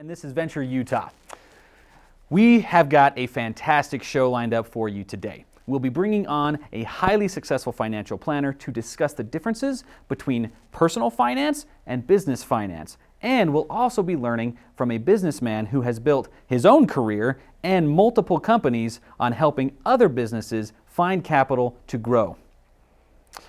And this is Venture Utah. We have got a fantastic show lined up for you today. We'll be bringing on a highly successful financial planner to discuss the differences between personal finance and business finance. And we'll also be learning from a businessman who has built his own career and multiple companies on helping other businesses find capital to grow.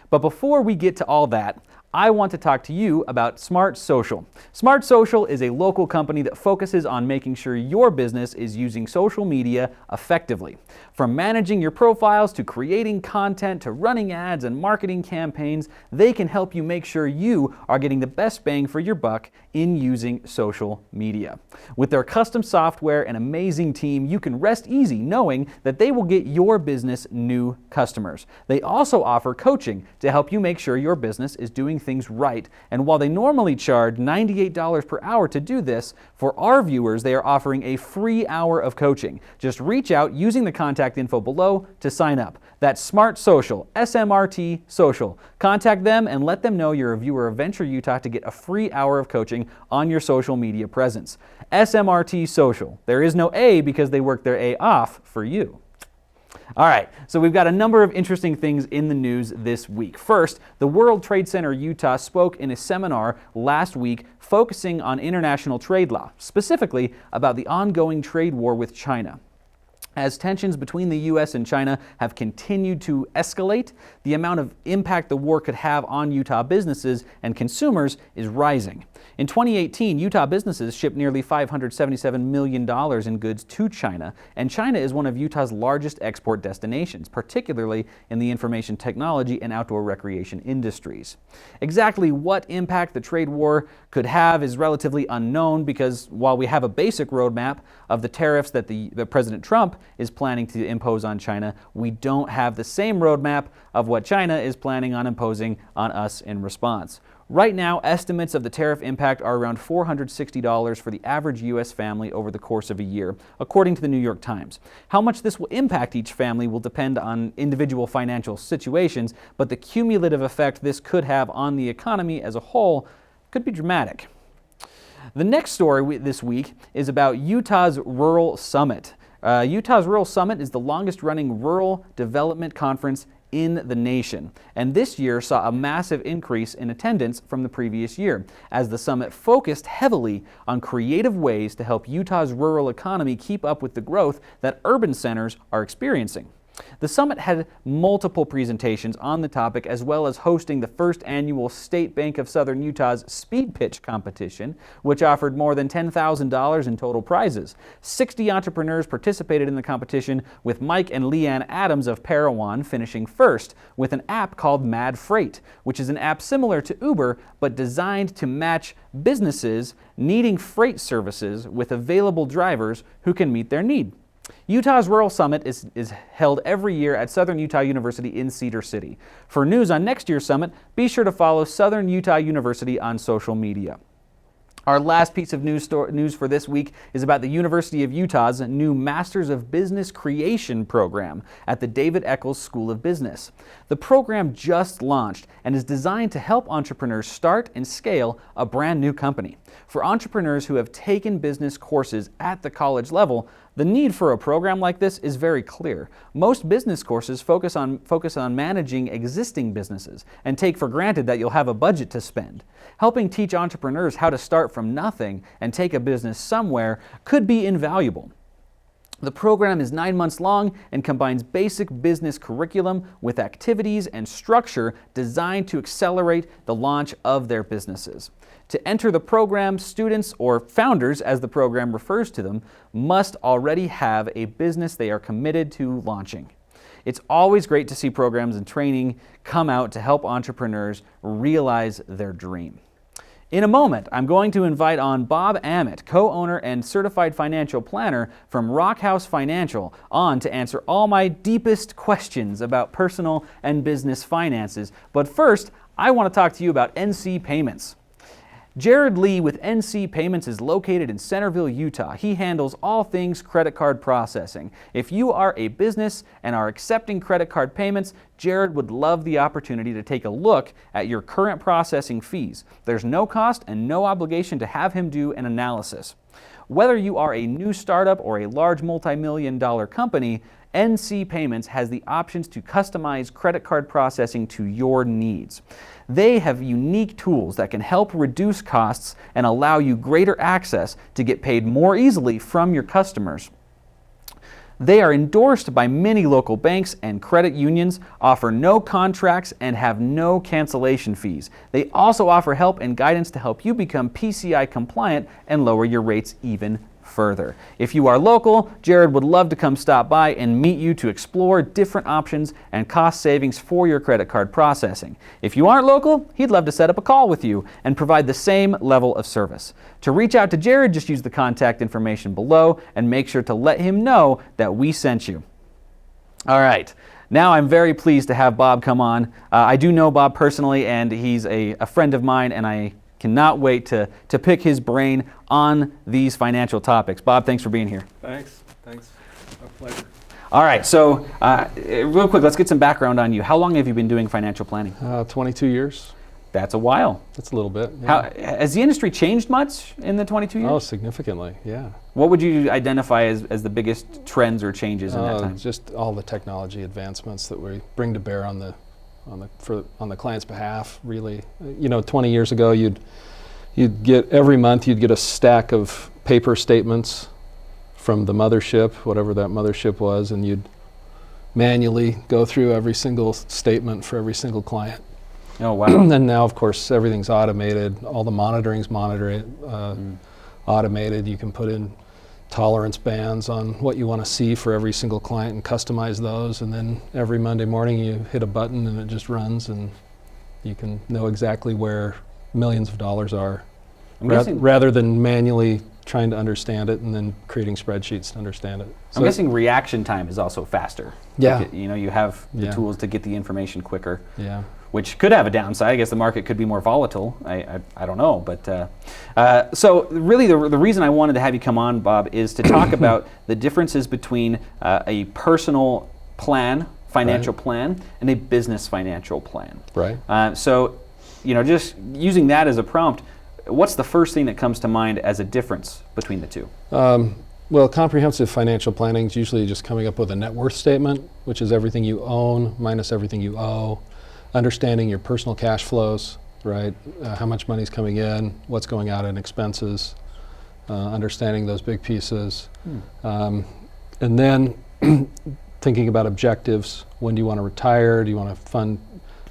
But before we get to all that, I want to talk to you about Smart Social. Smart Social is a local company that focuses on making sure your business is using social media effectively. From managing your profiles to creating content to running ads and marketing campaigns, they can help you make sure you are getting the best bang for your buck in using social media. With their custom software and amazing team, you can rest easy knowing that they will get your business new customers. They also offer coaching to help you make sure your business is doing things right. And while they normally charge $98 per hour to do this, for our viewers, they are offering a free hour of coaching. Just reach out using the contact info below to sign up. That's Smart Social, SMRT Social. Contact them and let them know you're a viewer of Venture Utah to get a free hour of coaching on your social media presence. SMRT Social. There is no A because they work their A off for you. All right, so we've got a number of interesting things in the news this week. First, the World Trade Center Utah spoke in a seminar last week focusing on international trade law, specifically about the ongoing trade war with China. As tensions between the U.S. and China have continued to escalate, the amount of impact the war could have on Utah businesses and consumers is rising. In 2018, Utah businesses shipped nearly $577 million in goods to China, and China is one of Utah's largest export destinations, particularly in the information technology and outdoor recreation industries. Exactly what impact the trade war could have is relatively unknown because while we have a basic roadmap of the tariffs that President Trump is planning to impose on China, we don't have the same roadmap of what China is planning on imposing on us in response. Right now, estimates of the tariff impact are around $460 for the average U.S. family over the course of a year, according to the New York Times. How much this will impact each family will depend on individual financial situations, but the cumulative effect this could have on the economy as a whole could be dramatic. The next story this week is about Utah's Rural Summit. Utah's Rural Summit is the longest-running rural development conference in the nation, and this year saw a massive increase in attendance from the previous year, as the summit focused heavily on creative ways to help Utah's rural economy keep up with the growth that urban centers are experiencing. The summit had multiple presentations on the topic, as well as hosting the first annual State Bank of Southern Utah's Speed Pitch competition, which offered more than $10,000 in total prizes. 60 entrepreneurs participated in the competition, with Mike and Leanne Adams of Parowan finishing first with an app called Mad Freight, which is an app similar to Uber, but designed to match businesses needing freight services with available drivers who can meet their need. Utah's Rural Summit is held every year at Southern Utah University in Cedar City. For news on next year's summit, be sure to follow Southern Utah University on social media. Our last piece of news for this week is about the University of Utah's new Masters of Business Creation program at the David Eccles School of Business. The program just launched and is designed to help entrepreneurs start and scale a brand new company. For entrepreneurs who have taken business courses at the college level, the need for a program like this is very clear. Most business courses focus on managing existing businesses and take for granted that you'll have a budget to spend. Helping teach entrepreneurs how to start from nothing and take a business somewhere could be invaluable. The program is 9 months long and combines basic business curriculum with activities and structure designed to accelerate the launch of their businesses. To enter the program, students, or founders, as the program refers to them, must already have a business they are committed to launching. It's always great to see programs and training come out to help entrepreneurs realize their dream. In a moment, I'm going to invite on Bob Aamodt, co-owner and certified financial planner from Rockhouse Financial, on to answer all my deepest questions about personal and business finances. But first, I want to talk to you about NC Payments. Jared Lee with NC Payments is located in Centerville, Utah. He handles all things credit card processing. If you are a business and are accepting credit card payments, Jared would love the opportunity to take a look at your current processing fees. There's no cost and no obligation to have him do an analysis. Whether you are a new startup or a large multi-million-dollar company, NC Payments has the options to customize credit card processing to your needs. They have unique tools that can help reduce costs and allow you greater access to get paid more easily from your customers. They are endorsed by many local banks and credit unions, offer no contracts, and have no cancellation fees. They also offer help and guidance to help you become PCI compliant and lower your rates even further. If you are local, Jared would love to come stop by and meet you to explore different options and cost savings for your credit card processing. If you aren't local, he'd love to set up a call with you and provide the same level of service. To reach out to Jared, just use the contact information below and make sure to let him know that we sent you. All right. Now I'm very pleased to have Bob come on. I do know Bob personally, and he's a friend of mine, and I cannot wait to pick his brain on these financial topics. Bob, thanks for being here. Thanks. A pleasure. All right, so real quick, let's get some background on you. How long have you been doing financial planning? 22 years. That's a while. That's a little bit. Yeah. Has the industry changed much in the 22 years? Oh, significantly, yeah. What would you identify as the biggest trends or changes in that time? Just all the technology advancements that we bring to bear on the client's behalf, really. 20 years ago, you'd get every month you'd get a stack of paper statements from the mothership, whatever that mothership was, and you'd manually go through every single statement for every single client. Oh, wow. And now, of course, everything's automated. All the monitoring's automated. You can put in tolerance bands on what you want to see for every single client and customize those. And then every Monday morning you hit a button and it just runs, and you can know exactly where millions of dollars are, rather than manually trying to understand it and then creating spreadsheets to understand it. I'm guessing reaction time is also faster. Yeah. Like, you have the tools to get the information quicker. Yeah. Which could have a downside. I guess the market could be more volatile. I don't know. But so really the reason I wanted to have you come on, Bob, is to talk about the differences between a personal plan, financial plan, and a business financial plan. Right. So, just using that as a prompt, what's the first thing that comes to mind as a difference between the two? Well, comprehensive financial planning is usually just coming up with a net worth statement, which is everything you own minus everything you owe. Understanding your personal cash flows, right? How much money's coming in, what's going out in expenses, understanding those big pieces. And then thinking about objectives. When do you want to retire? Do you want to fund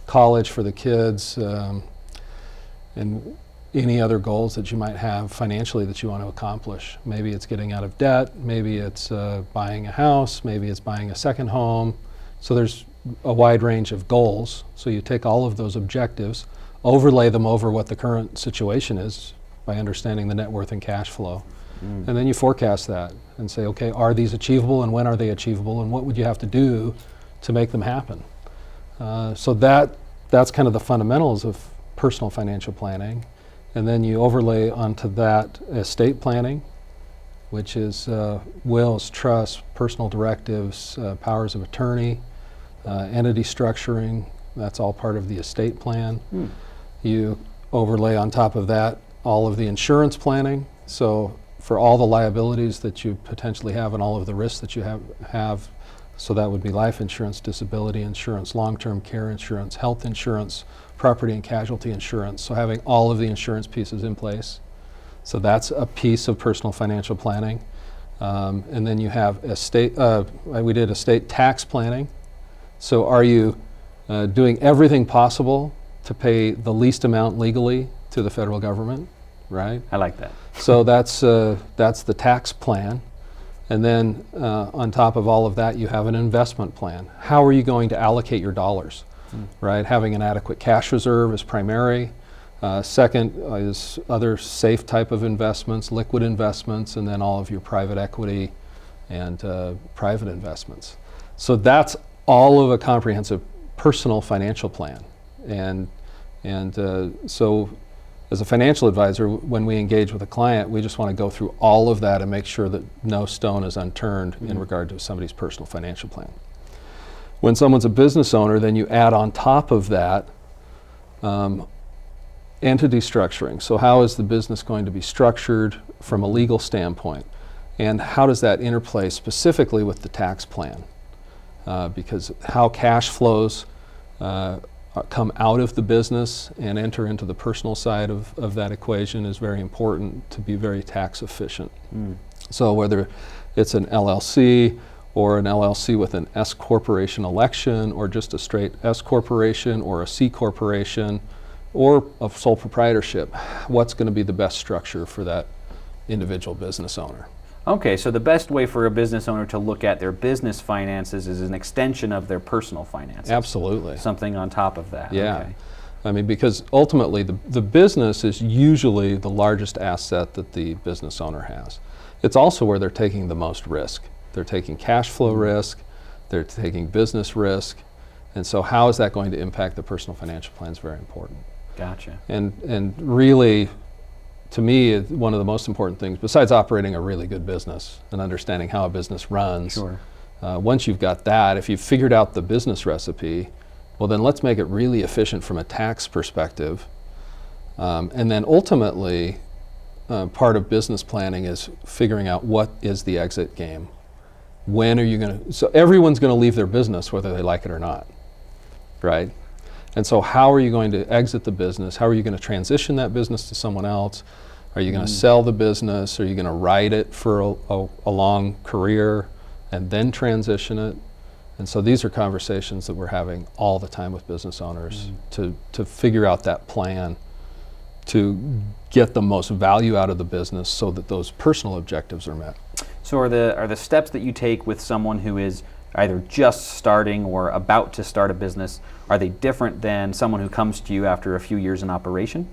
college for the kids? And any other goals that you might have financially that you want to accomplish. Maybe it's getting out of debt, maybe it's buying a house, maybe it's buying a second home. So there's a wide range of goals. So you take all of those objectives, overlay them over what the current situation is by understanding the net worth and cash flow. And then you forecast that and say, okay, are these achievable, and when are they achievable, and what would you have to do to make them happen? So that's kind of the fundamentals of personal financial planning. And then you overlay onto that estate planning, which is wills, trusts, personal directives, powers of attorney, entity structuring. That's all part of the estate plan. You overlay on top of that all of the insurance planning. So for all the liabilities that you potentially have and all of the risks that you have, so that would be life insurance, disability insurance, long-term care insurance, health insurance, property and casualty insurance. So having all of the insurance pieces in place. So that's a piece of personal financial planning. And then you have we did estate tax planning. So are you doing everything possible to pay the least amount legally to the federal government, right? I like that. So that's the tax plan. And then on top of all of that, you have an investment plan. How are you going to allocate your dollars, right? Having an adequate cash reserve is primary. Second is other safe type of investments, liquid investments, and then all of your private equity and private investments. So that's all of a comprehensive personal financial plan. And so as a financial advisor, when we engage with a client, we just want to go through all of that and make sure that no stone is unturned in regard to somebody's personal financial plan. When someone's a business owner, then you add on top of that entity structuring. So how is the business going to be structured from a legal standpoint? And how does that interplay specifically with the tax plan? Because how cash flows come out of the business and enter into the personal side of that equation is very important to be very tax efficient. So whether it's an LLC or an LLC with an S corporation election, or just a straight S corporation or a C corporation, or a sole proprietorship, what's going to be the best structure for that individual business owner? Okay, so the best way for a business owner to look at their business finances is an extension of their personal finances. Absolutely. Something on top of that. Yeah. Okay. I mean, because ultimately the business is usually the largest asset that the business owner has. It's also where they're taking the most risk. They're taking cash flow risk, they're taking business risk, and so how is that going to impact the personal financial plan is very important. Gotcha. And really, to me, one of the most important things, besides operating a really good business and understanding how a business runs, Sure. Once you've got that, if you've figured out the business recipe, well then let's make it really efficient from a tax perspective. And then ultimately, part of business planning is figuring out what is the exit game. When are you going to, so everyone's going to leave their business whether they like it or not, right? And so how are you going to exit the business? How are you going to transition that business to someone else? Are you going to sell the business? Are you going to ride it for a long career and then transition it? And so these are conversations that we're having all the time with business owners to figure out that plan to get the most value out of the business so that those personal objectives are met. So are the steps that you take with someone who is either just starting or about to start a business, are they different than someone who comes to you after a few years in operation?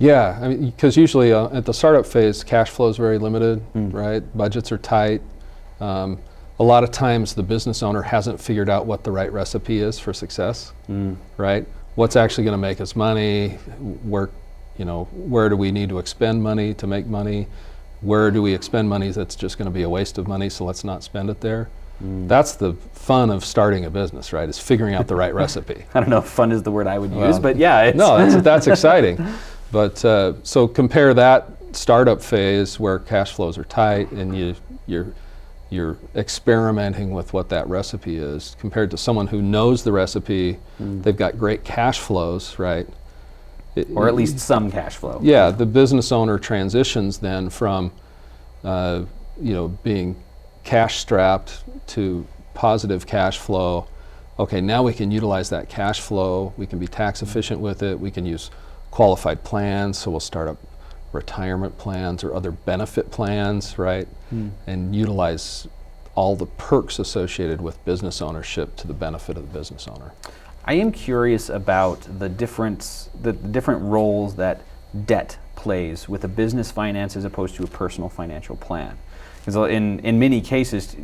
Yeah, I mean, because usually at the startup phase, cash flow is very limited, right? Budgets are tight. A lot of times the business owner hasn't figured out what the right recipe is for success, right? What's actually going to make us money? Where do we need to expend money to make money? Where do we expend money that's just going to be a waste of money, so let's not spend it there? That's the fun of starting a business, right? Is figuring out the right recipe. I don't know if fun is the word I would use, but yeah. It's No, that's exciting. But so compare that startup phase where cash flows are tight and you're experimenting with what that recipe is, compared to someone who knows the recipe, they've got great cash flows, right? Or at least some cash flow. Yeah, the business owner transitions then from being cash strapped to positive cash flow. Okay, now we can utilize that cash flow, we can be tax efficient with it, we can use qualified plans, so we'll start up retirement plans or other benefit plans, right? And utilize all the perks associated with business ownership to the benefit of the business owner. I am curious about the different roles that debt plays with a business finance as opposed to a personal financial plan. Because in many cases,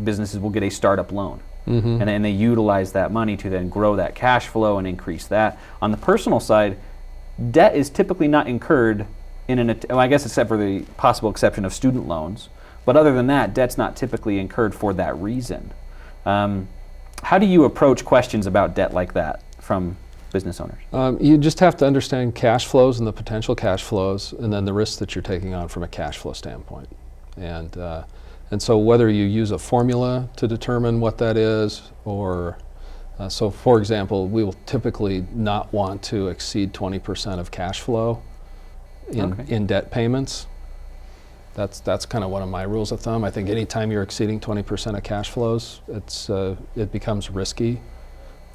businesses will get a startup loan, and they utilize that money to then grow that cash flow and increase that. On the personal side, debt is typically not incurred I guess except for the possible exception of student loans, but other than that, debt's not typically incurred for that reason. How do you approach questions about debt like that from business owners? You just have to understand cash flows and the potential cash flows, and then the risks that you're taking on from a cash flow standpoint. And so whether you use a formula to determine what that is, or so for example, we will typically not want to exceed 20% of cash flow in debt payments. That's kind of one of my rules of thumb. I think anytime you're exceeding 20% of cash flows, it becomes risky,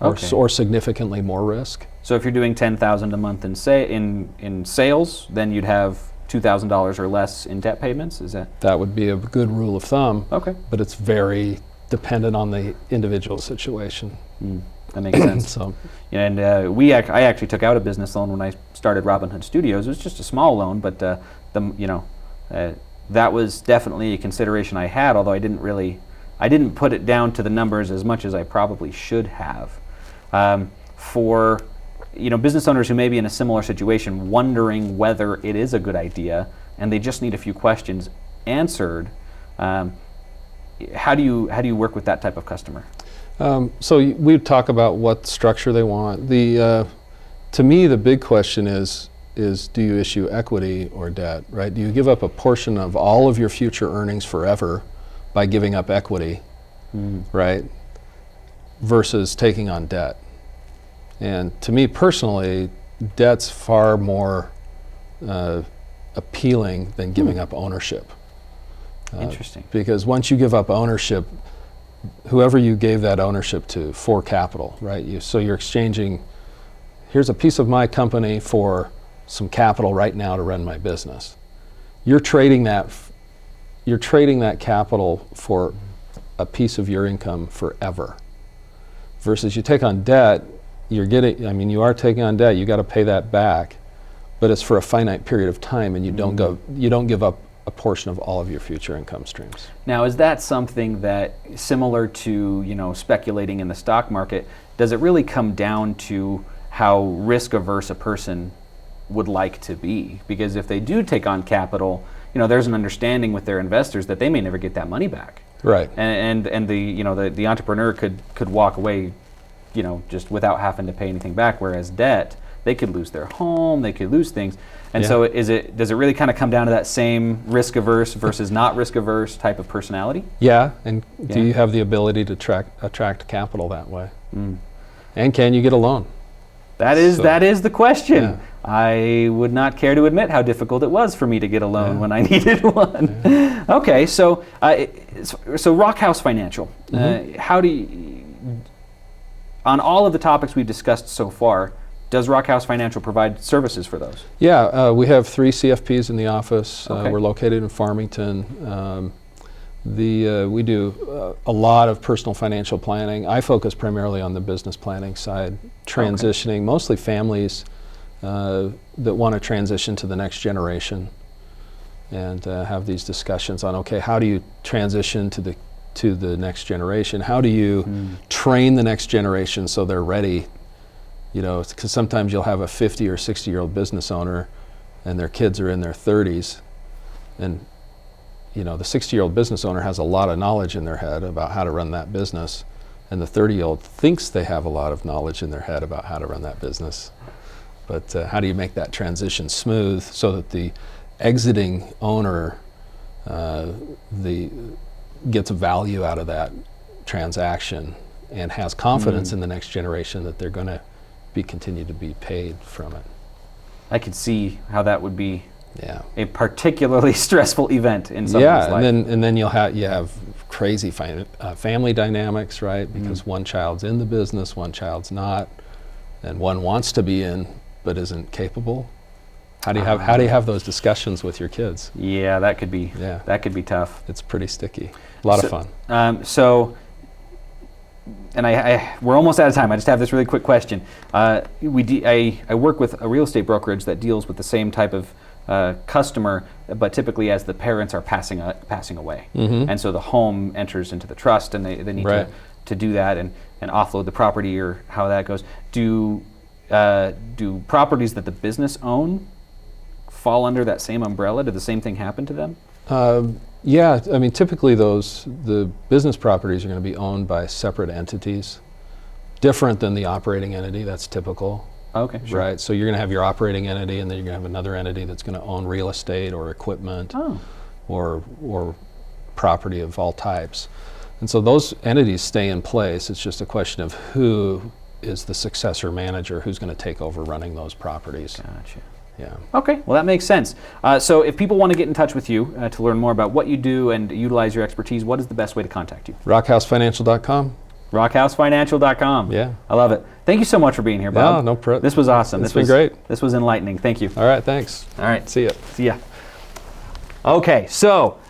or significantly more risk. So if you're doing $10,000 a month in sales, then you'd have $2,000 or less in debt payments. Is that? That would be a good rule of thumb. Okay. But it's very dependent on the individual situation. That makes sense. So, and I actually took out a business loan when I started Robin Hood Studios. It was just a small loan, but that was definitely a consideration I had. Although I didn't put it down to the numbers as much as I probably should have. For business owners who may be in a similar situation, wondering whether it is a good idea, and they just need a few questions answered. How do you work with that type of customer? So we talk about what structure they want. To me, the big question is is, do you issue equity or debt, right? Do you give up a portion of all of your future earnings forever by giving up equity, right, versus taking on debt? And to me personally, debt's far more appealing than giving up ownership. Interesting. Because once you give up ownership, whoever you gave that ownership to for capital, right? So you're exchanging, here's a piece of my company for some capital right now to run my business. You're trading that capital for a piece of your income forever. Versus you take on debt, you are taking on debt, you got to pay that back, but it's for a finite period of time, and you don't give up a portion of all of your future income streams. Now, is that something that, similar to speculating in the stock market, does it really come down to how risk averse a person would like to be? Because if they do take on capital, there's an understanding with their investors that they may never get that money back. Right. And the entrepreneur could walk away, just without having to pay anything back. Whereas debt, they could lose their home, they could lose things. And so does it really kind of come down to that same risk averse versus not risk averse type of personality? Yeah, and do you have the ability to attract capital that way? And can you get a loan? That is the question. Yeah. I would not care to admit how difficult it was for me to get a loan when I needed one. Yeah. Okay, so Rock House Financial, how do you, on all of the topics we've discussed so far, does Rock House Financial provide services for those? Yeah, we have 3 CFPs in the office. We're located in Farmington. We do a lot of personal financial planning. I focus primarily on the business planning side, transitioning, mostly families that want to transition to the next generation, and have these discussions on, how do you transition to the next generation? How do you train the next generation so they're ready? Because sometimes you'll have a 50 or 60-year-old business owner and their kids are in their 30s, and the 60-year-old business owner has a lot of knowledge in their head about how to run that business, and the 30-year-old thinks they have a lot of knowledge in their head about how to run that business. But how do you make that transition smooth so that the exiting owner gets value out of that transaction and has confidence in the next generation that they're going to continue to be paid from it? I could see how that would be a particularly stressful event in someone's life. And then you have crazy family dynamics, right? Because one child's in the business, one child's not, and one wants to be in but isn't capable. How do you have those discussions with your kids? Yeah, that could be tough. It's pretty sticky. A lot of fun. And we're almost out of time. I just have this really quick question. I work with a real estate brokerage that deals with the same type of customer, but typically as the parents are passing away. And so the home enters into the trust, and they need to do that and offload the property, or how that goes. Do properties that the business own fall under that same umbrella? Did the same thing happen to them? Yeah, typically the business properties are going to be owned by separate entities, different than the operating entity. That's typical. Okay, sure. Right, so you're going to have your operating entity, and then you're going to have another entity that's going to own real estate or equipment or property of all types. And so those entities stay in place. It's just a question of who is the successor manager, who's going to take over running those properties. Gotcha. Yeah. Okay, well that makes sense. So if people want to get in touch with you to learn more about what you do and utilize your expertise, what is the best way to contact you? rockhousefinancial.com. rockhousefinancial.com. Yeah. I love it. Thank you so much for being here, Bob. No problem. This was awesome. This was great. This was enlightening. Thank you. All right, thanks. All right. See ya. See ya. Okay, so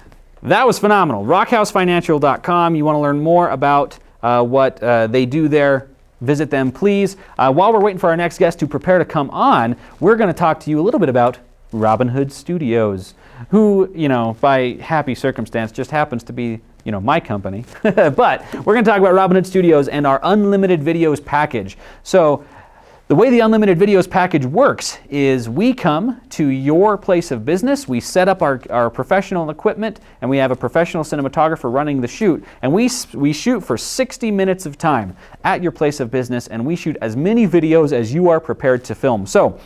that was phenomenal. rockhousefinancial.com. You want to learn more about what they do there, visit them, please. While we're waiting for our next guest to prepare to come on, we're going to talk to you a little bit about Robinhood Studios, who, by happy circumstance, just happens to be, my company. But we're going to talk about Robinhood Studios and our Unlimited Videos package. So the way the Unlimited Videos package works is we come to your place of business, we set up our professional equipment, and we have a professional cinematographer running the shoot, and we shoot for 60 minutes of time at your place of business, and we shoot as many videos as you are prepared to film. So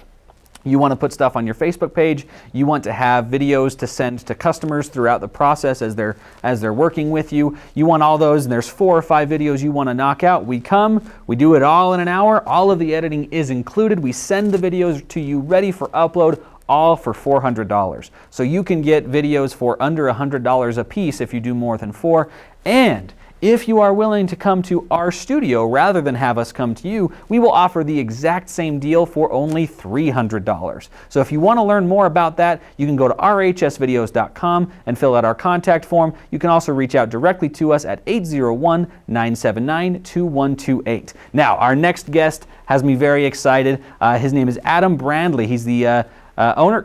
You want to put stuff on your Facebook page. You want to have videos to send to customers throughout the process as they're working with you. You want all those, and there's 4 or 5 videos you want to knock out. We do it all in an hour. All of the editing is included. We send the videos to you ready for upload, all for $400. So you can get videos for under $100 a piece if you do more than 4. And if you are willing to come to our studio rather than have us come to you, we will offer the exact same deal for only $300. So if you want to learn more about that, you can go to rhsvideos.com and fill out our contact form. You can also reach out directly to us at 801-979-2128. Now, our next guest has me very excited. His name is Adam Brandley. He's the owner.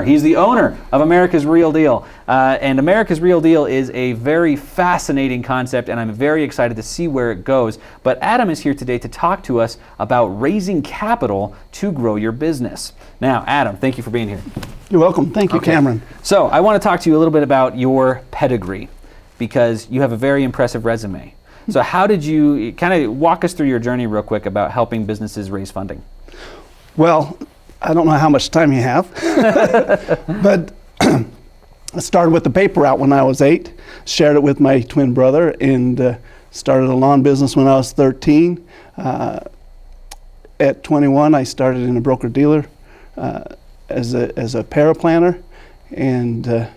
He's the owner of America's Real Deal. And America's Real Deal is a very fascinating concept, and I'm very excited to see where it goes. But Adam is here today to talk to us about raising capital to grow your business. Now, Adam, thank you for being here. You're welcome. Thank you, Cameron. So I want to talk to you a little bit about your pedigree, because you have a very impressive resume. So how did you kind of walk us through your journey real quick about helping businesses raise funding? Well, I don't know how much time you have, but I started with the paper route when I was 8, shared it with my twin brother, and started a lawn business when I was 13. At 21, I started in a broker-dealer as a paraplanner, and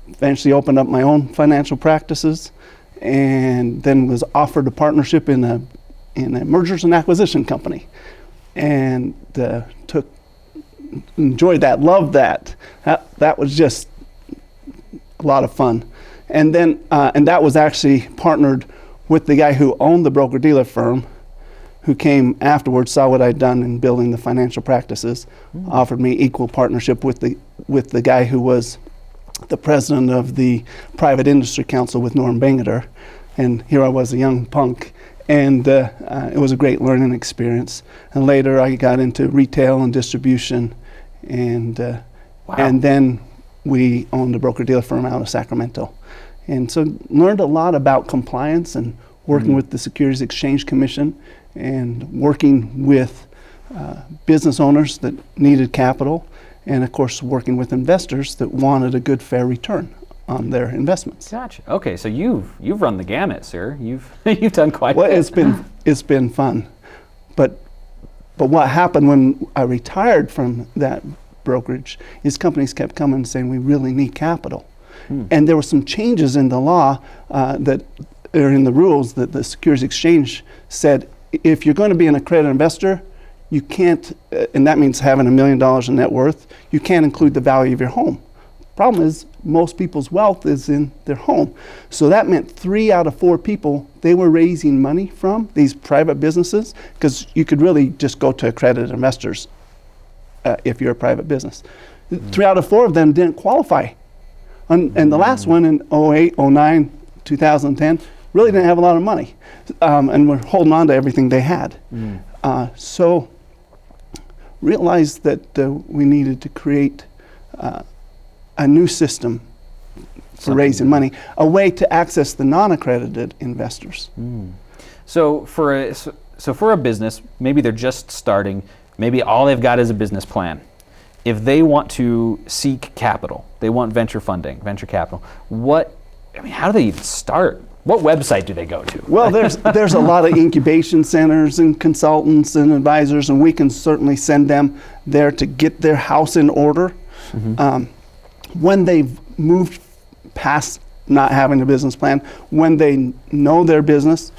eventually opened up my own financial practices, and then was offered a partnership in a mergers and acquisition company. And enjoyed that, loved that. That was just a lot of fun. And then, and that was actually partnered with the guy who owned the broker-dealer firm, who came afterwards, saw what I'd done in building the financial practices, offered me equal partnership with the guy who was the president of the Private Industry Council with Norm Bangerter. And here I was, a young punk. And it was a great learning experience. And later I got into retail and distribution, and and then we owned a broker-dealer firm out of Sacramento. And so learned a lot about compliance and working with the Securities Exchange Commission, and working with business owners that needed capital, and of course working with investors that wanted a good, fair return on their investments. Gotcha. Okay, so you've run the gamut, sir. You've done quite well. Well, It's been fun, but what happened when I retired from that brokerage is companies kept coming and saying, we really need capital, and there were some changes in the law that are in the rules that the Securities Exchange said, if you're going to be an accredited investor, you can't, and that means having $1 million in net worth, you can't include the value of your home. Problem is, most people's wealth is in their home. So that meant 3 out of 4 people, they were raising money from these private businesses, because you could really just go to accredited investors if you're a private business. 3 out of 4 of them didn't qualify. And the last one in 08, 09, 2010, really didn't have a lot of money. And were holding on to everything they had. So realized that we needed to create a new system for raising money, a way to access the non-accredited investors. So for a business, maybe they're just starting, maybe all they've got is a business plan. If they want to seek capital, they want venture funding, venture capital, how do they even start? What website do they go to? Well, there's a lot of incubation centers and consultants and advisors, and we can certainly send them there to get their house in order. When they've moved past not having a business plan, when they know their business,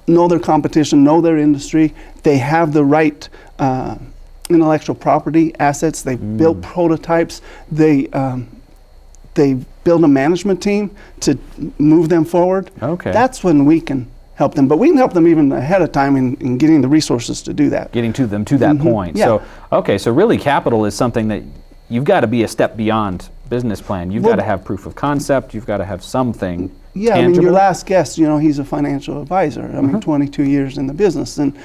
know their competition, know their industry, they have the right intellectual property assets, they've built prototypes, they build a management team to move them forward. Okay. That's when we can help them. But we can help them even ahead of time in getting the resources to do that. Getting to them to that point. Yeah. So really capital is something that you've got to be a step beyond business plan. You've got to have proof of concept. You've got to have something Yeah, tangible. I mean, your last guest, he's a financial advisor. I mean, 22 years in the business. And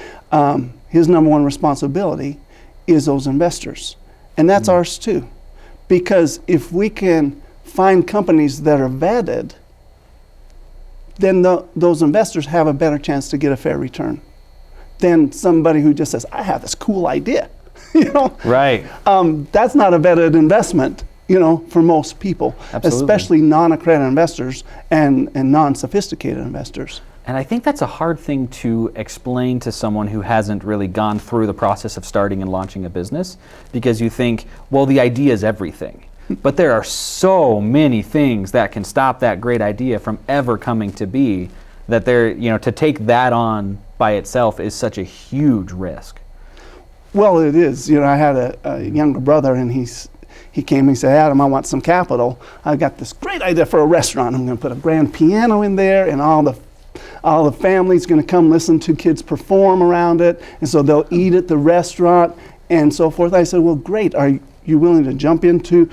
his number one responsibility is those investors. And that's ours too. Because if we can find companies that are vetted, then those investors have a better chance to get a fair return. than somebody who just says, I have this cool idea. You know? Right. That's not a vetted investment, you know, for most people, Absolutely. especially non-accredited investors and non-sophisticated investors. And I think that's a hard thing to explain to someone who hasn't really gone through the process of starting and launching a business, because you think, well, the idea is everything. But there are so many things that can stop that great idea from ever coming to be, that to take that on by itself is such a huge risk. Well, it is. You know, I had a younger brother, and he came and he said, Adam, I want some capital. I got this great idea for a restaurant. I'm going to put a grand piano in there, and all the family's going to come listen to kids perform around it, and so they'll eat at the restaurant and so forth. I said, well, great. Are you willing to jump into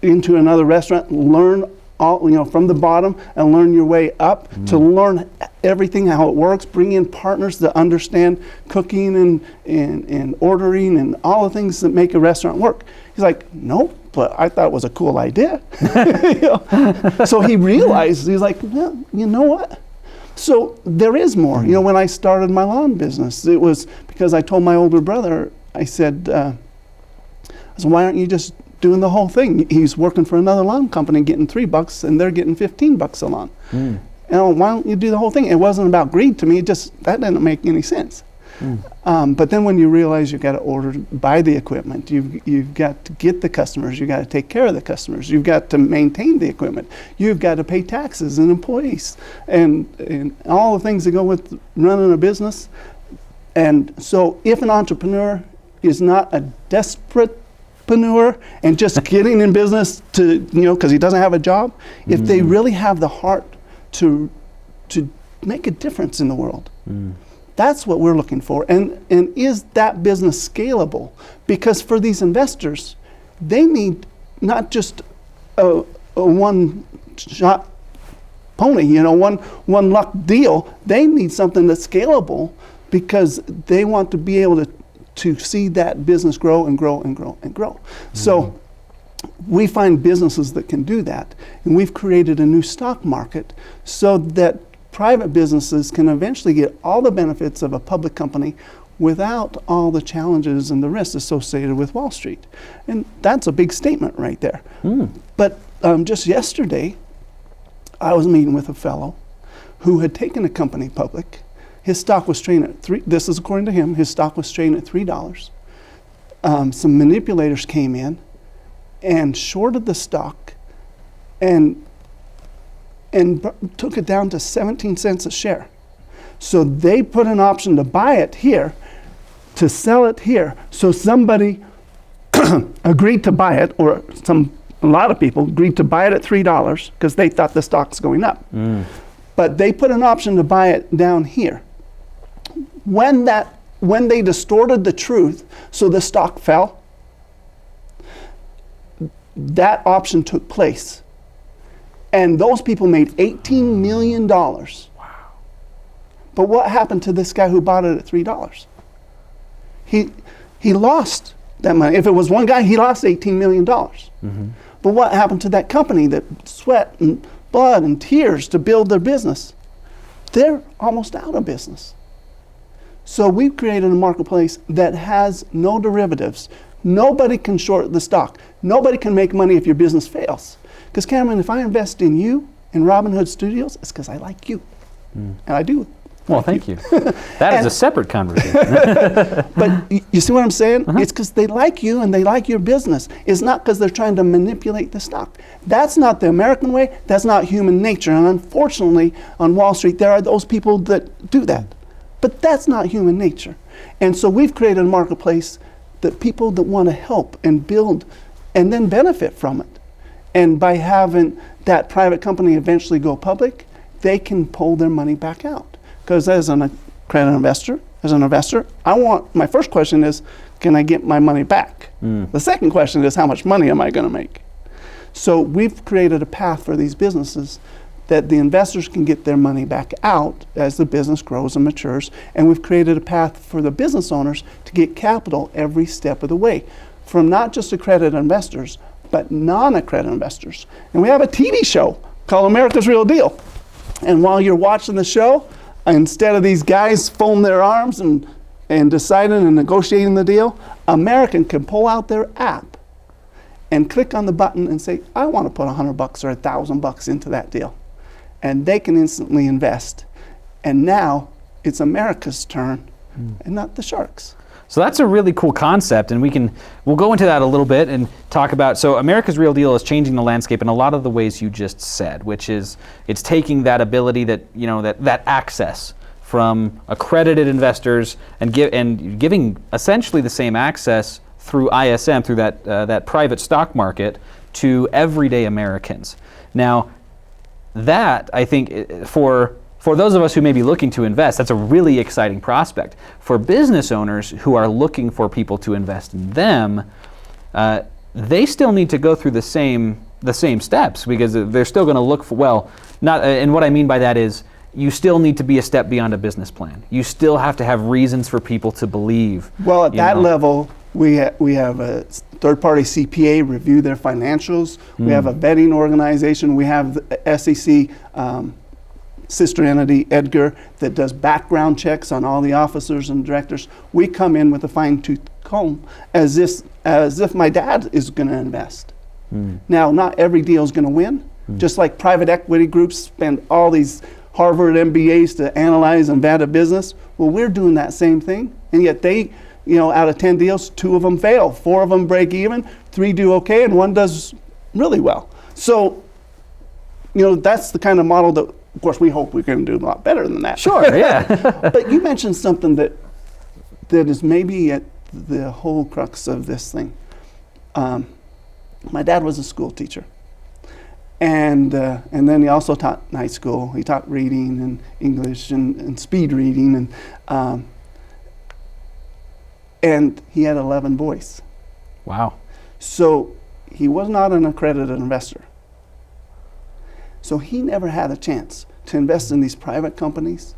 another restaurant, learn all, you know, from the bottom and learn your way up, to learn everything, how it works, bring in partners that understand cooking and ordering and all the things that make a restaurant work? He's like, nope, but I thought it was a cool idea. You know? So he realized, he's like, well, you know what? So there is more. You know, when I started my lawn business, it was because I told my older brother, I said, why aren't you just doing the whole thing? He's working for another lawn company getting $3 and they're getting $15 a lawn. You know, why don't you do the whole thing? It wasn't about greed to me, that didn't make any sense. But then when you realize you've got to buy the equipment, you've got to get the customers, you've got to take care of the customers, you've got to maintain the equipment, you've got to pay taxes and employees and all the things that go with running a business. And so if an entrepreneur is not a desperate and just getting in business to, you know, because he doesn't have a job, if they really have the heart to make a difference in the world, that's what we're looking for. And is that business scalable? Because for these investors, they need not just a one-shot pony, you know, one luck deal. They need something that's scalable, because they want to be able to see that business grow and grow and grow and grow. So we find businesses that can do that, and we've created a new stock market so that private businesses can eventually get all the benefits of a public company without all the challenges and the risks associated with Wall Street. And that's a big statement right there. But just yesterday, I was meeting with a fellow who had taken a company public. His stock was trading at this is according to him, his stock was trading at $3. Some manipulators came in and shorted the stock and took it down to 17 cents a share. So they put an option to buy it here, to sell it here. So somebody agreed to buy it, or a lot of people agreed to buy it at $3 because they thought the stock's going up. But they put an option to buy it down here. When they distorted the truth, so the stock fell, that option took place. And those people made $18 million. Wow. But what happened to this guy who bought it at $3? He lost that money. If it was one guy, he lost $18 million. But what happened to that company that sweat and blood and tears to build their business? They're almost out of business. So we've created a marketplace that has no derivatives. Nobody can short the stock. Nobody can make money if your business fails. Because Cameron, if I invest in you, in Robin Hood Studios, it's because I like you. And I do. Well, thank you. That is a separate conversation. But you see what I'm saying? It's because they like you and they like your business. It's not because they're trying to manipulate the stock. That's not the American way. That's not human nature. And unfortunately, on Wall Street, there are those people that do that. But that's not human nature. And so we've created a marketplace that people that want to help and build and then benefit from it. And by having that private company eventually go public, they can pull their money back out. Because as an accredited investor, my first question is, can I get my money back? The second question is, how much money am I going to make? So we've created a path for these businesses that the investors can get their money back out as the business grows and matures. And we've created a path for the business owners to get capital every step of the way, from not just accredited investors, but non-accredited investors. And we have a TV show called America's Real Deal. And while you're watching the show, instead of these guys folding their arms and deciding and negotiating the deal, American can pull out their app and click on the button and say, I want to put $100 or $1,000 into that deal. And they can instantly invest. And now it's America's turn and not the sharks. So that's a really cool concept, and we'll go into that a little bit and talk about, so America's Real Deal is changing the landscape in a lot of the ways you just said, which is it's taking that ability that, you know, that access from accredited investors and giving essentially the same access through ISM, through that private stock market, to everyday Americans. Now, that, I think, for those of us who may be looking to invest, that's a really exciting prospect. For business owners who are looking for people to invest in them, they still need to go through the same steps, because they're still going to look for, well, not, and what I mean by that is, you still need to be a step beyond a business plan. You still have to have reasons for people to believe. Well, at that level, we have a third-party CPA review their financials. We have a vetting organization. We have the SEC sister entity, Edgar, that does background checks on all the officers and directors. We come in with a fine-tooth comb as if my dad is going to invest. Now, not every deal is going to win. Just like private equity groups spend all these Harvard MBAs to analyze and vet a business. Well, we're doing that same thing, and yet they, you know, out of 10 deals, 2 of them fail, 4 of them break even, 3 do okay, and 1 does really well. So, you know, that's the kind of model that, of course, we hope we're going to do a lot better than that. Sure, yeah. But you mentioned something that is maybe at the whole crux of this thing. My dad was a school teacher. And then he also taught night school. He taught reading and English and speed reading, and he had 11 boys. Wow. So he was not an accredited investor. So he never had a chance to invest in these private companies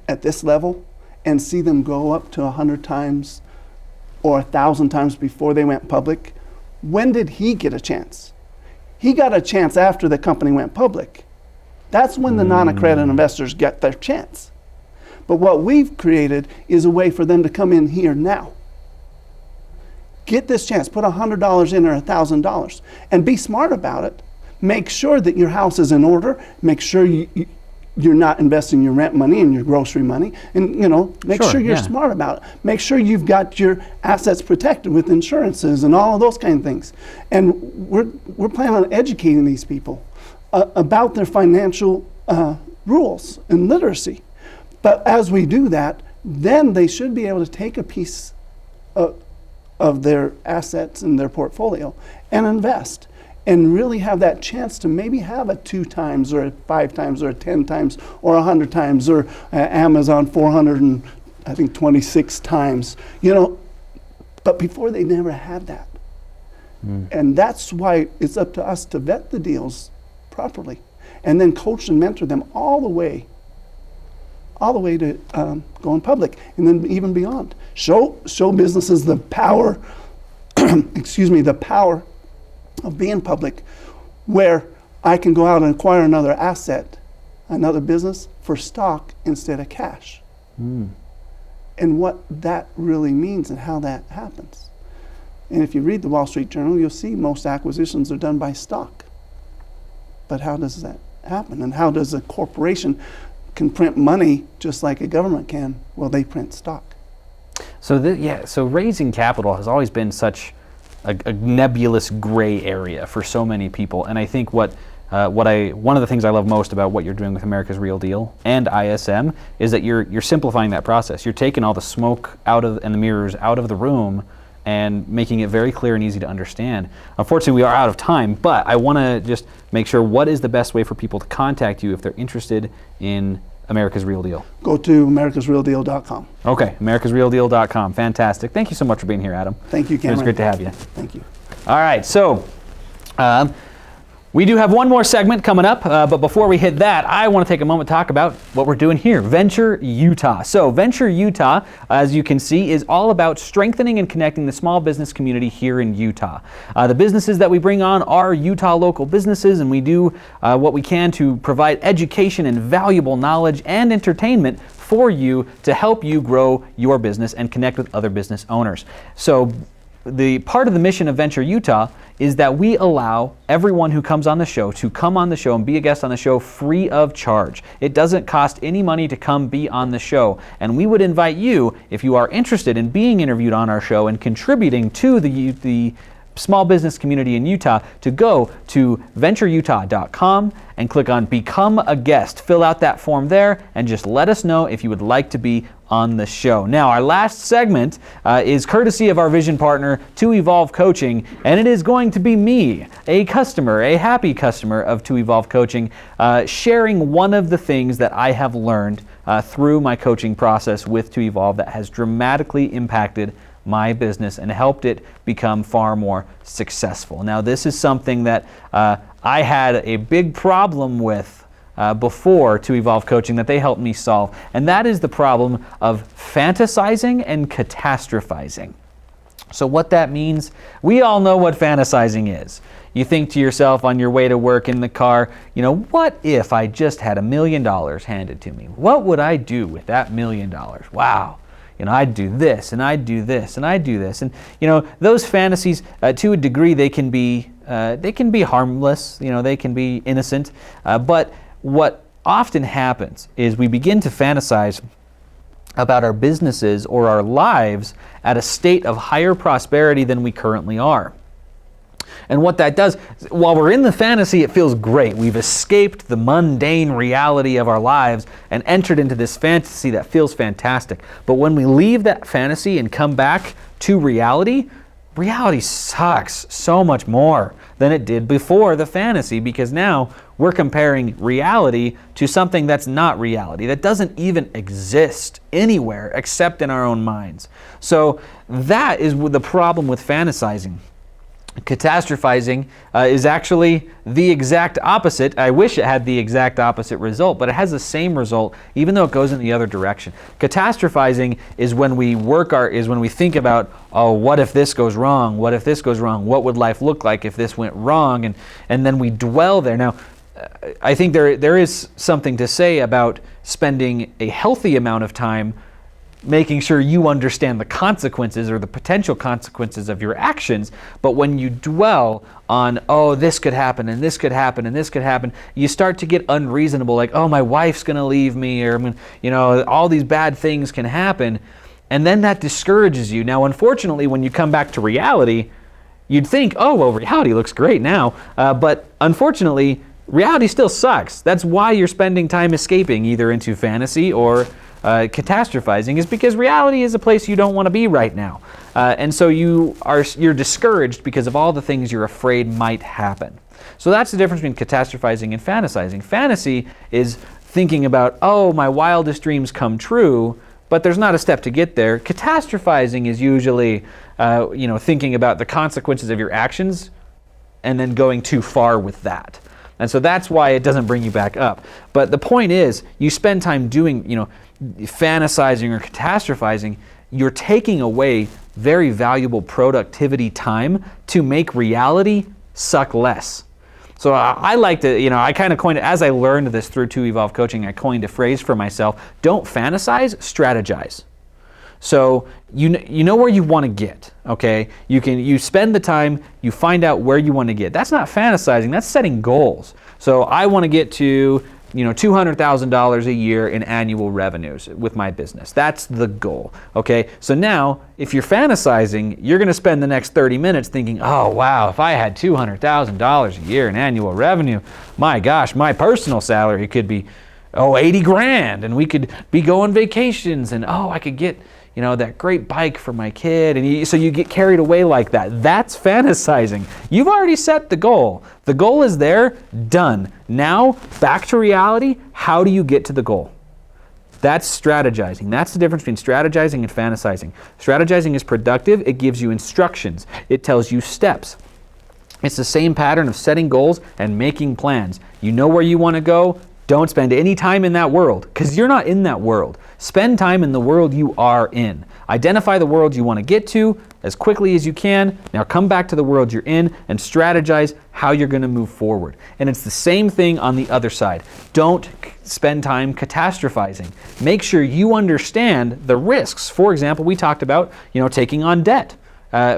at this level and see them go up to 100 times or 1,000 times before they went public. When did he get a chance? He got a chance after the company went public. That's when the non-accredited investors get their chance. But what we've created is a way for them to come in here now. Get this chance, put $100 in or $1,000, and be smart about it. Make sure that your house is in order. Make sure you're not investing your rent money and your grocery money, and make sure you're smart about it. Make sure you've got your assets protected with insurances and all of those kind of things. And we're planning on educating these people about their financial rules and literacy. But as we do that, then they should be able to take a piece of their assets in their portfolio and invest, and really have that chance to maybe have a 2 times or a 5 times or a 10 times or 100 times or Amazon 426 times, but before they never had that. And that's why it's up to us to vet the deals properly and then coach and mentor them all the way to going public, and then even beyond. Show businesses the power, the power of being public, where I can go out and acquire another asset, another business, for stock instead of cash. And what that really means and how that happens. And if you read the Wall Street Journal, you'll see most acquisitions are done by stock. But how does that happen? And how does a corporation can print money just like a government can? Well, they print stock. So raising capital has always been such a nebulous gray area for so many people, and I think one of the things I love most about what you're doing with America's Real Deal and ISM is that you're simplifying that process. You're taking all the smoke and the mirrors out of the room and making it very clear and easy to understand. Unfortunately, we are out of time, but I want to just make sure, what is the best way for people to contact you if they're interested in America's Real Deal? Go to americasrealdeal.com. Okay, americasrealdeal.com. Fantastic. Thank you so much for being here, Adam. Thank you, Cameron. It was great to have you. Thank you. All right, so We do have one more segment coming up, but before we hit that, I want to take a moment to talk about what we're doing here, Venture Utah. So Venture Utah, as you can see, is all about strengthening and connecting the small business community here in Utah. The businesses that we bring on are Utah local businesses, and we do what we can to provide education and valuable knowledge and entertainment for you to help you grow your business and connect with other business owners. So the part of the mission of Venture Utah is that we allow everyone who comes on the show to come on the show and be a guest on the show free of charge. It doesn't cost any money to come be on the show. And we would invite you, if you are interested in being interviewed on our show and contributing to the small business community in Utah, to go to ventureutah.com and click on Become a Guest. Fill out that form there and just let us know if you would like to be on the show. Now, our last segment is courtesy of our vision partner, To Evolve Coaching, and it is going to be me, a customer, a happy customer of To Evolve Coaching, sharing one of the things that I have learned through my coaching process with To Evolve that has dramatically impacted my business and helped it become far more successful. Now, this is something that I had a big problem with before To Evolve Coaching that they helped me solve, and that is the problem of fantasizing and catastrophizing. So what that means, we all know what fantasizing is. You think to yourself on your way to work in the car, you know, what if I just had $1 million handed to me? What would I do with that $1 million? Wow. You know, I'd do this, and I'd do this, and I'd do this. And, you know, those fantasies, to a degree, they can be harmless, you know, they can be innocent. But what often happens is we begin to fantasize about our businesses or our lives at a state of higher prosperity than we currently are. And what that does, while we're in the fantasy, it feels great. We've escaped the mundane reality of our lives and entered into this fantasy that feels fantastic. But when we leave that fantasy and come back to reality, reality sucks so much more than it did before the fantasy, because now we're comparing reality to something that's not reality, that doesn't even exist anywhere except in our own minds. So that is the problem with fantasizing. Catastrophizing is actually the exact opposite. I wish it had the exact opposite result, but it has the same result, even though it goes in the other direction. Catastrophizing is when we think about, oh, what if this goes wrong? What if this goes wrong? What would life look like if this went wrong? And then we dwell there. Now, I think there is something to say about spending a healthy amount of time making sure you understand the consequences or the potential consequences of your actions. But when you dwell on, oh, this could happen and this could happen and this could happen, you start to get unreasonable, like, oh, my wife's going to leave me, or, you know, all these bad things can happen. And then that discourages you. Now, unfortunately, when you come back to reality, you'd think, oh, well, reality looks great now. But unfortunately, reality still sucks. That's why you're spending time escaping either into fantasy or catastrophizing, is because reality is a place you don't want to be right now. And so you're discouraged because of all the things you're afraid might happen. So that's the difference between catastrophizing and fantasizing. Fantasy is thinking about, oh, my wildest dreams come true, but there's not a step to get there. Catastrophizing is usually thinking about the consequences of your actions and then going too far with that. And so that's why it doesn't bring you back up. But the point is, you spend time doing, fantasizing or catastrophizing, you're taking away very valuable productivity time to make reality suck less. So I like to, I kind of coined it, as I learned this through To Evolve Coaching, I coined a phrase for myself: don't fantasize, strategize. So you know where you want to get, okay? You spend the time, you find out where you want to get. That's not fantasizing, that's setting goals. So I want to get to $200,000 a year in annual revenues with my business. That's the goal, okay? So now, if you're fantasizing, you're going to spend the next 30 minutes thinking, oh, wow, if I had $200,000 a year in annual revenue, my gosh, my personal salary could be, 80 grand, and we could be going vacations, and I could get, that great bike for my kid. And so you get carried away like that. That's fantasizing. You've already set the goal. The goal is there, done. Now, back to reality. How do you get to the goal? That's strategizing. That's the difference between strategizing and fantasizing. Strategizing is productive. It gives you instructions. It tells you steps. It's the same pattern of setting goals and making plans. You know where you want to go. Don't spend any time in that world because you're not in that world. Spend time in the world you are in. Identify the world you want to get to as quickly as you can. Now come back to the world you're in and strategize how you're going to move forward. And it's the same thing on the other side. Don't spend time catastrophizing. Make sure you understand the risks. For example, we talked about, taking on debt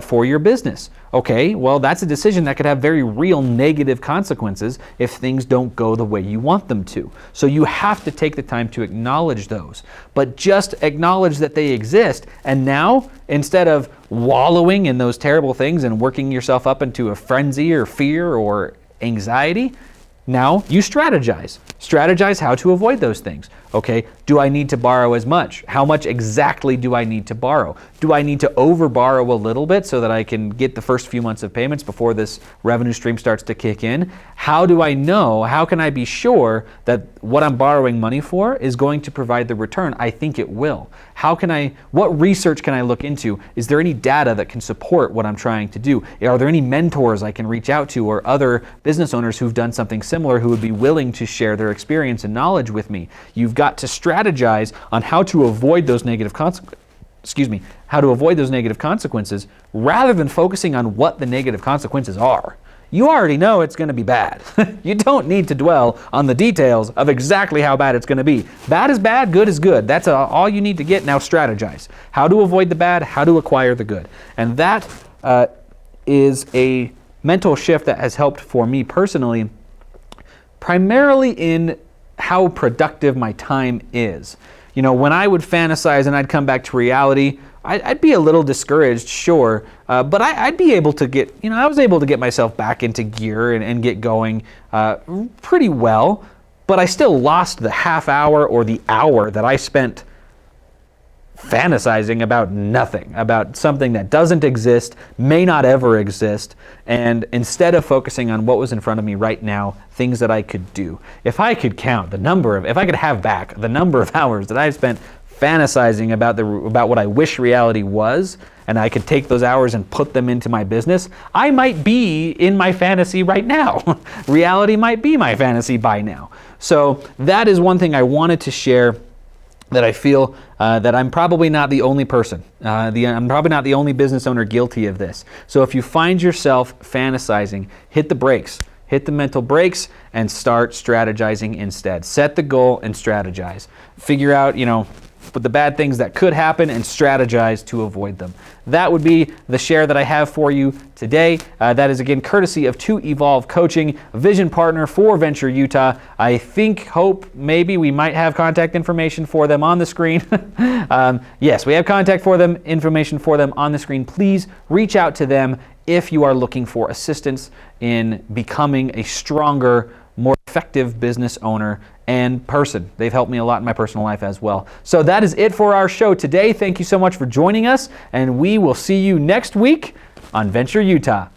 for your business. Okay, well, that's a decision that could have very real negative consequences if things don't go the way you want them to. So you have to take the time to acknowledge those, but just acknowledge that they exist. And now, instead of wallowing in those terrible things and working yourself up into a frenzy or fear or anxiety, now you strategize. Strategize how to avoid those things. Okay, do I need to borrow as much? How much exactly do I need to borrow? Do I need to over borrow a little bit so that I can get the first few months of payments before this revenue stream starts to kick in? How do I know, how can I be sure that what I'm borrowing money for is going to provide the return I think it will? What research can I look into? Is there any data that can support what I'm trying to do? Are there any mentors I can reach out to or other business owners who've done something similar who would be willing to share their experience and knowledge with me? You've got to strategize on how to avoid those negative consequences rather than focusing on what the negative consequences are. You already know it's going to be bad. You don't need to dwell on the details of exactly how bad it's going to be. Bad is bad, good is good. That's all you need to get. Now strategize. How to avoid the bad, how to acquire the good. And that is a mental shift that has helped for me personally, primarily in how productive my time is. When I would fantasize and I'd come back to reality, I'd be a little discouraged, sure, but I'd be able to get, I was able to get myself back into gear and get going pretty well, but I still lost the half hour or the hour that I spent fantasizing about nothing, about something that doesn't exist, may not ever exist, and instead of focusing on what was in front of me right now, things that I could do. If I could count if I could have back the number of hours that I've spent fantasizing about what I wish reality was, and I could take those hours and put them into my business, I might be in my fantasy right now. Reality might be my fantasy by now. So that is one thing I wanted to share, that I feel that I'm probably not the only person. I'm probably not the only business owner guilty of this. So if you find yourself fantasizing, hit the brakes. Hit the mental brakes and start strategizing instead. Set the goal and strategize. Figure out, the bad things that could happen and strategize to avoid them. That would be the share that I have for you today. That is again courtesy of 2 Evolve Coaching, a vision partner for Venture Utah. I hope maybe we might have contact information for them on the screen. Yes, we have contact information for them on the screen. Please reach out to them if you are looking for assistance in becoming a stronger, more effective business owner and person. They've helped me a lot in my personal life as well. So that is it for our show today. Thank you so much for joining us, and we will see you next week on Venture Utah.